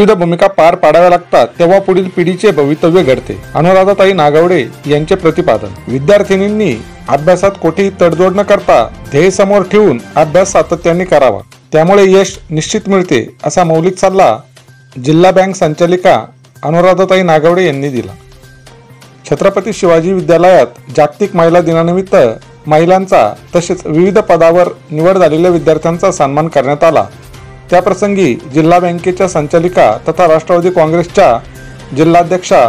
विविध भूमिका पार पाडाव्या लागतात तेव्हा पुढील पिढीचे भवितव्य घडते. अनुराधाताई नागवडे यांचे प्रतिपादन. विद्यार्थिनींनी अभ्यासात कोठेही तडजोड न करता ध्येय समोर ठेवून अभ्यास सातत्याने करावा, त्यामुळे यश निश्चित मिळते, असा मौलिक सल्ला जिल्हा बँक संचालिका अनुराधाताई नागवडे यांनी दिला. छत्रपती शिवाजी विद्यालयात जागतिक महिला दिनानिमित्त महिलांचा तसेच विविध पदावर निवड झालेल्या विद्यार्थ्यांचा सन्मान करण्यात आला. त्याप्रसंगी जिल्हा बँकेच्या संचालिका तथा राष्ट्रवादी काँग्रेसच्या जिल्हाध्यक्षा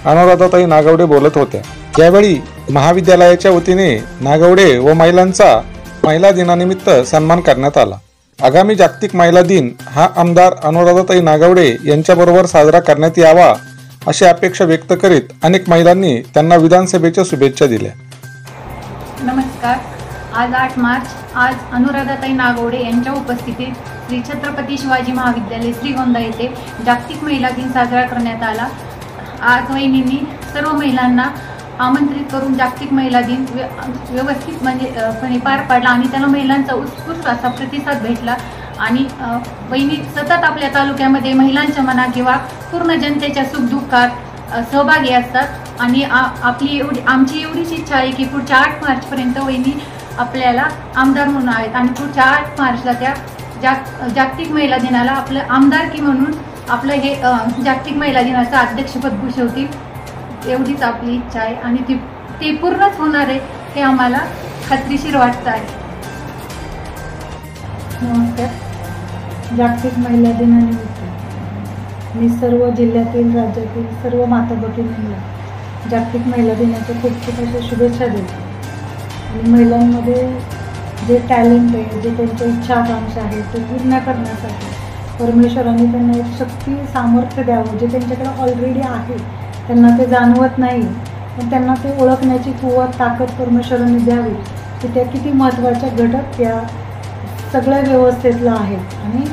अनुराधाताई नागवडे बोलत होत्या. यावेळी महाविद्यालयाच्या वतीने नागवडे व महिलांचा महिला दिनानिमित्त सन्मान करण्यात आला. आगामी जागतिक महिला दिन हा आमदार अनुराधाताई नागवडे यांच्याबरोबर साजरा करण्यात यावा अशी अपेक्षा व्यक्त करीत अनेक महिलांनी त्यांना विधानसभेच्या शुभेच्छा दिल्या. नमस्कार. आज 8 मार्च आज अनुराधाताई नागवडे यांच्या उपस्थितीत श्री छत्रपती शिवाजी महाविद्यालय श्रीगोंदा येथे जागतिक महिला दिन साजरा करण्यात आला. आज वहिनींनी सर्व महिलांना आमंत्रित करून जागतिक महिला दिन व्यवस्थित पार पाडला आणि त्याला महिलांचा उत्स्फूर्त असा प्रतिसाद भेटला. आणि वहिनी सतत आपल्या तालुक्यामध्ये महिलांच्या म्हणा किंवा पूर्ण जनतेच्या सुखदुःखात सहभागी असतात आणि आमची एवढीच इच्छा आहे की पुढच्या 8 मार्चपर्यंत वहिनी आपल्याला आमदार म्हणून आहेत आणि पुढच्या 8 मार्चला त्या जागतिक महिला दिनाला आपलं आमदारकी म्हणून आपलं हे जागतिक महिला दिनाचं अध्यक्षपद भूषवतील, एवढीच आपली इच्छा आहे आणि ती पूर्णच होणार आहे हे आम्हाला खात्रीशीर वाटतं आहे. नमस्कार. जागतिक महिला दिनानिमित्त मी सर्व जिल्ह्यातील राज्यातील सर्व माता भगिनींना जागतिक महिला दिनाच्या खूप खूप अशा शुभेच्छा देते. आणि महिलांमध्ये जे टॅलेंट आहे, जे त्यांच्या इच्छा आकांक्षा आहेत ते पूर्ण करण्यासाठी परमेश्वराने त्यांना एक शक्ती सामर्थ्य द्यावं. जे त्यांच्याकडे ऑलरेडी आहे, त्यांना ते जाणवत नाही पण त्यांना ते ओळखण्याची कुवत ताकद परमेश्वराने द्यावी की त्या किती महत्त्वाच्या घटक त्या सगळ्या व्यवस्थेतला आहेत. आणि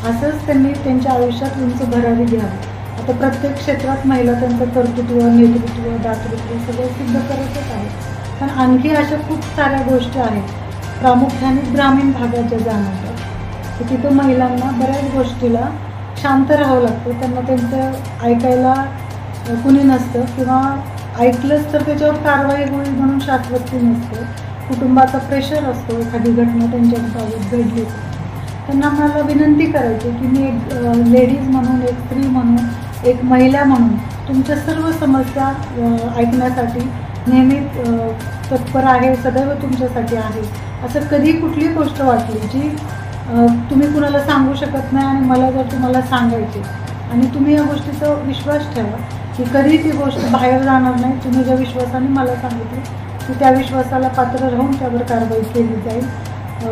असंच त्यांनी त्यांच्या आयुष्यात उंच भरारी घ्यावी. आता प्रत्येक क्षेत्रात महिला त्यांचं कर्तृत्व, नेतृत्व, दातृत्व सगळं सिद्ध करतच आहेत. पण आणखी अशा खूप साऱ्या गोष्टी आहेत, प्रामुख्याने ग्रामीण भागात ज्या जाणवतात की तिथं महिलांना बऱ्याच गोष्टीला शांत राहावं लागतं. त्यांना त्यांचं ऐकायला कुणी नसतं किंवा ऐकलंच तर त्याच्यावर कारवाई होईल म्हणून शाश्वती नसतं. कुटुंबाचा प्रेशर असतो, एखादी घटना त्यांच्या बाबत घडली. त्यांना मला विनंती करायची की मी एक लेडीज म्हणून, एक स्त्री म्हणून, एक महिला म्हणून तुमच्या सर्व समस्या ऐकण्यासाठी नेहमी तत्पर आहे, सदैव तुमच्यासाठी आहे. असं कधी कुठली गोष्ट वाटली जी तुम्ही कुणाला सांगू शकत नाही आणि मला जर तुम्हाला सांगायची आणि तुम्ही या गोष्टीचा विश्वास ठेवा की कधी ती गोष्ट बाहेर जाणार नाही. तुम्ही ज्या विश्वासाने मला सांगितली की त्या विश्वासाला पात्र राहून त्यावर कारवाई केली जाईल.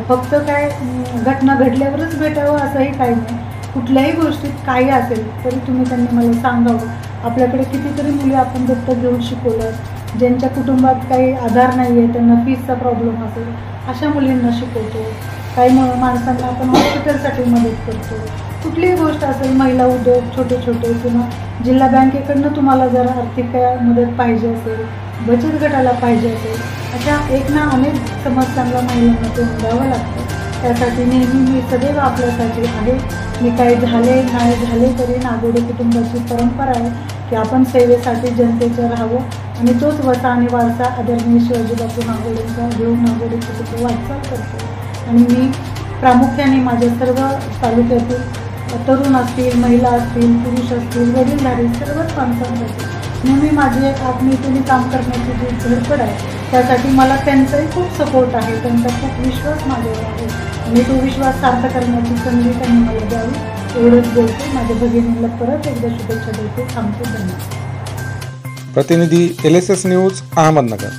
फक्त काय घटना घडल्यावरच भेटावं असंही काही नाही. कुठल्याही गोष्टीत काही असेल तरी तुम्ही त्यांनी मला सांगावं. आपल्याकडे कितीतरी मुली आपण दत्तक घेऊन शिकवलं, ज्यांच्या कुटुंबात काही आधार नाही आहे, त्यांना फीसचा प्रॉब्लेम असेल अशा मुलींना शिकवतो. काही माणसांना आपण हॉस्पिटलसाठी मदत करतो. कुठलीही गोष्ट असेल, महिला उद्योग छोटे छोटे किंवा जिल्हा बँकेकडनं तुम्हाला जर आर्थिक मदत पाहिजे असेल, बचत गटाला पाहिजे असेल, अशा अनेक समस्यांना महिलांना तोंड द्यावं लागतं. त्यासाठी नेहमी मी सदैव आपल्यासाठी आहे. मी काही झाले नाही झाले तरी नागवडे कुटुंबाची परंपरा आहे की आपण सेवेसाठी जनतेचं राहावं आणि तोच वसा आणि वारसा आदरणीय शिवाजी बापू नागवडेंचा घेऊन नागवडे कुटुंब वाटचाल करतो. आणि मी प्रामुख्याने माझ्या सर्व तालुक्यातील तरुण असतील, महिला असतील, पुरुष असतील, वडीलधारी सर्वच माणसांसाठी नेहमी माझी एक आत्मीयतेने काम करण्याची जी धडपड आहे त्यासाठी मला त्यांचाही खूप सपोर्ट आहे, त्यांचा खूप विश्वास माझ्यावर आहे आणि तो विश्वास सार्थ करण्याची संधी त्यांनी मला द्यावी एवढंच बोलते. माझ्या भगिनीला परत एकदा शुभेच्छा देते. थांबते. धन्यवाद. प्रतिनिधी LSS न्यूज, अहमदनगर.